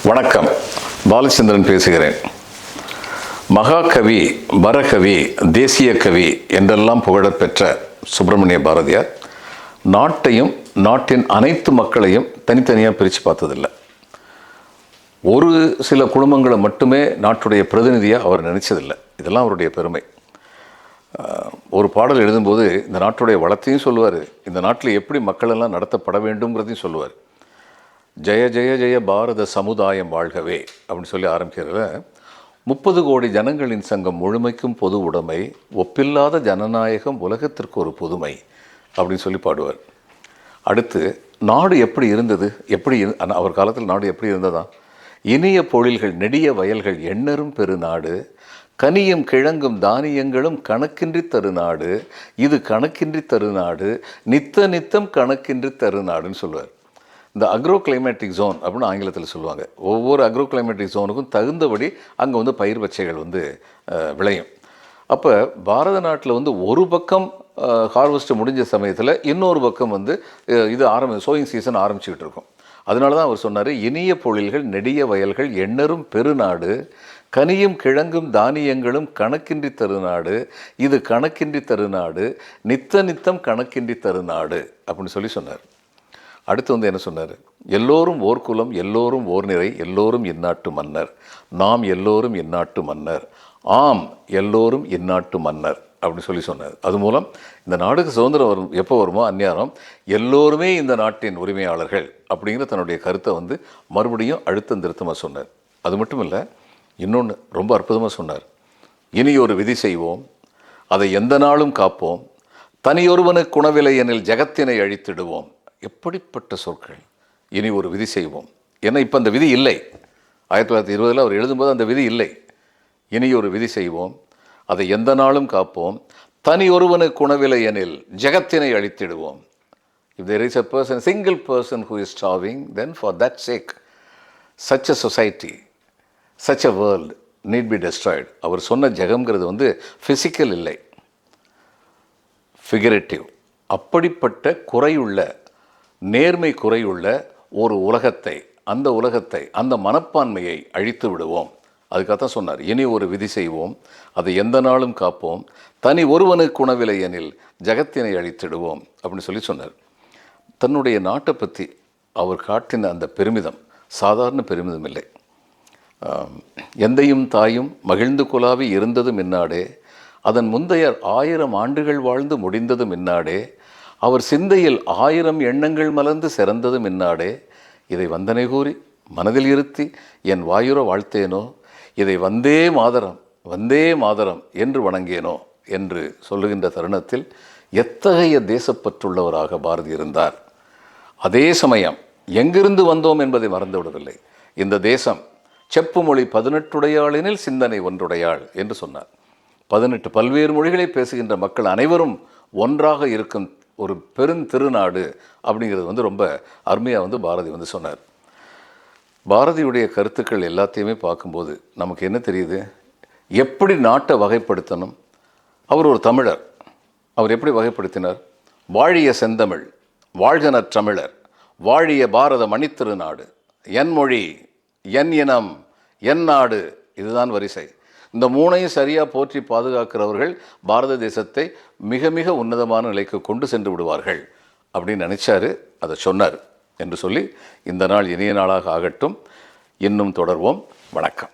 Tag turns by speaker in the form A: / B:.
A: வணக்கம். பாலச்சந்திரன் பேசுகிறேன். மகாகவி, பரகவி, தேசிய கவி என்றெல்லாம் புகழப்பெற்ற சுப்பிரமணிய பாரதியார் நாட்டையும் நாட்டின் அனைத்து மக்களையும் தனித்தனியாக பிரித்து பார்த்ததில்லை. ஒரு சில குடும்பங்களை மட்டுமே நாட்டுடைய பிரதிநிதியாக அவர் நினைச்சதில்லை. இதெல்லாம் அவருடைய பெருமை. ஒரு பாடல் எழுதும்போது இந்த நாட்டுடைய வளத்தையும் சொல்லுவார், இந்த நாட்டில் எப்படி மக்கள் எல்லாம் நடத்தப்பட வேண்டும்ங்கிறதையும் சொல்லுவார். ஜெய ஜெய ஜெய பாரத சமுதாயம் வாழ்கவே அப்படின்னு சொல்லி ஆரம்பிக்கிறத 30 கோடி ஜனங்களின் சங்கம் முழுமைக்கும் பொது உடைமை, ஒப்பில்லாத ஜனநாயகம் உலகத்திற்கு ஒரு புதுமை அப்படின்னு சொல்லி பாடுவார். அடுத்து நாடு எப்படி இருந்தது, அவர் காலத்தில் நாடு எப்படி இருந்ததா? இனிய பொழில்கள், நெடிய வயல்கள், எண்ணரும் பெருநாடு, கனியும் கிழங்கும் தானியங்களும் கணக்கின்றி தருநாடு, இது கணக்கின்றி தருநாடு, நித்த நித்தம் கணக்கின்றி தருநாடுன்னு சொல்லுவார். இந்த அக்ரோ கிளைமேட்டிக் ஜோன் அப்படின்னு ஆங்கிலத்தில் சொல்லுவாங்க. ஒவ்வொரு அக்ரோ கிளைமேட்டிக் ஜோனுக்கும் தகுந்தபடி அங்கே பயிர் வச்சைகள் விளையும். அப்போ பாரத நாட்டில் ஒரு பக்கம் ஹார்வெஸ்ட் முடிஞ்ச சமயத்தில் இன்னொரு பக்கம் இது சோயிங் சீசன் ஆரம்பிச்சுக்கிட்டு இருக்கும். அதனால தான் அவர் சொன்னார், இனிய பொழில்கள், நெடிய வயல்கள், எண்ணரும் பெருநாடு, கனியும் கிழங்கும் தானியங்களும் கணக்கின்றி தருநாடு, இது கணக்கின்றி தருநாடு, நித்த நித்தம் கணக்கின்றி தருநாடு அப்படின்னு சொல்லி சொன்னார். அடுத்து என்ன சொன்னார்? எல்லோரும் ஓர் குலம், எல்லோரும் ஓர் நிறை, எல்லோரும் இந்நாட்டு மன்னர், நாம் எல்லோரும் இந்நாட்டு மன்னர், ஆம் எல்லோரும் இந்நாட்டு மன்னர் அப்படின்னு சொல்லி சொன்னார். அது மூலம் இந்த நாடுக்கு சுதந்திரம் எப்போ வருமோ அந்நேரம் எல்லோருமே இந்த நாட்டின் உரிமையாளர்கள் அப்படிங்கிற தன்னுடைய கருத்தை மறுபடியும் அழுத்தம் திருத்தமாக சொன்னார். அது மட்டும் இல்லை, இன்னொன்று ரொம்ப அற்புதமாக சொன்னார். இனி ஒரு விதி செய்வோம், அதை எந்த நாளும் காப்போம், தனியொருவனுக்கு குணவில்லை எனில் ஜெகத்தினை அழித்திடுவோம். எப்படிப்பட்ட சொற்கள்! இனி ஒரு விதி செய்வோம். ஏன்னா இப்போ அந்த விதி இல்லை. 1920 அவர் எழுதும்போது அந்த விதி இல்லை. இனி ஒரு விதி செய்வோம், அதை எந்த நாளும் காப்போம், தனி ஒருவனுக்கு குணவில்லை எனில் ஜெகத்தினை அழித்திடுவோம். If there is a person, single person who is starving, then for that sake, such a society, such a world need be destroyed. அவர் சொன்ன ஜெகம்ங்கிறது ஃபிசிக்கல் இல்லை, ஃபிகரேட்டிவ். அப்படிப்பட்ட குறையுள்ள, நேர்மை குறையுள்ள ஒரு உலகத்தை, அந்த மனப்பான்மையை அழித்து விடுவோம். அதுக்காகத்தான் சொன்னார், இனி ஒரு விதி செய்வோம், அதை எந்த நாளும் காப்போம், தனி ஒருவனுக்கு குணவில்லை எனில் ஜெகத்தினை அழித்திடுவோம் அப்படின்னு சொல்லி சொன்னார். தன்னுடைய நாட்டை பற்றி அவர் காட்டின அந்த பெருமிதம் சாதாரண பெருமிதம் இல்லை. எந்தையும் தாயும் மகிழ்ந்து குலாவி இருந்ததும் இந்நாடே, அதன் முந்தைய 1000 ஆண்டுகள் வாழ்ந்து முடிந்ததும் இந்நாடே, அவர் சிந்தையில் 1000 எண்ணங்கள் மலர்ந்து சிறந்ததும் இந்நாடே, இதை வந்தனை கூறி மனதில் இருத்தி என் வாயுர வாழ்த்தேனோ, இதை வந்தே மாதரம் வந்தே மாதரம் என்று வணங்கேனோ என்று சொல்லுகின்ற தருணத்தில் எத்தகைய தேசப்பற்றுள்ளவராக பாரதி இருந்தார். அதே சமயம் எங்கிருந்து வந்தோம் என்பதை மறந்துவிடவில்லை. இந்த தேசம் செப்பு மொழி 18 சிந்தனை ஒன்றுடையாள் என்று சொன்னார். 18 பல்வேறு மொழிகளை பேசுகின்ற மக்கள் அனைவரும் ஒன்றாக இருக்கும் ஒரு பெருந்திருநாடு அப்படிங்கிறது ரொம்ப அருமையாக பாரதி சொன்னார். பாரதியுடைய கருத்துக்கள் எல்லாத்தையுமே பார்க்கும்போது நமக்கு என்ன தெரியுது? எப்படி நாட்டை வகைப்படுத்தணும். அவர் ஒரு தமிழர். அவர் எப்படி வகைப்படுத்தினார்? வாழிய செந்தமிழ், வாழ்க தமிழர், வாழிய பாரத மணித்திருநாடு, என் மொழி, என் இனம், என் நாடு, இதுதான் வரிசை. இந்த 3ஐயும் சரியாக போற்றி பாதுகாக்கிறவர்கள் பாரத தேசத்தை மிக மிக உன்னதமான நிலைக்கு கொண்டு சென்று விடுவார்கள் அப்படின்னு நினைச்சாரு. அதை சொன்னார் என்று சொல்லி இந்த நாள் இனிய நாளாக ஆகட்டும். இன்னும் தொடர்வோம். வணக்கம்.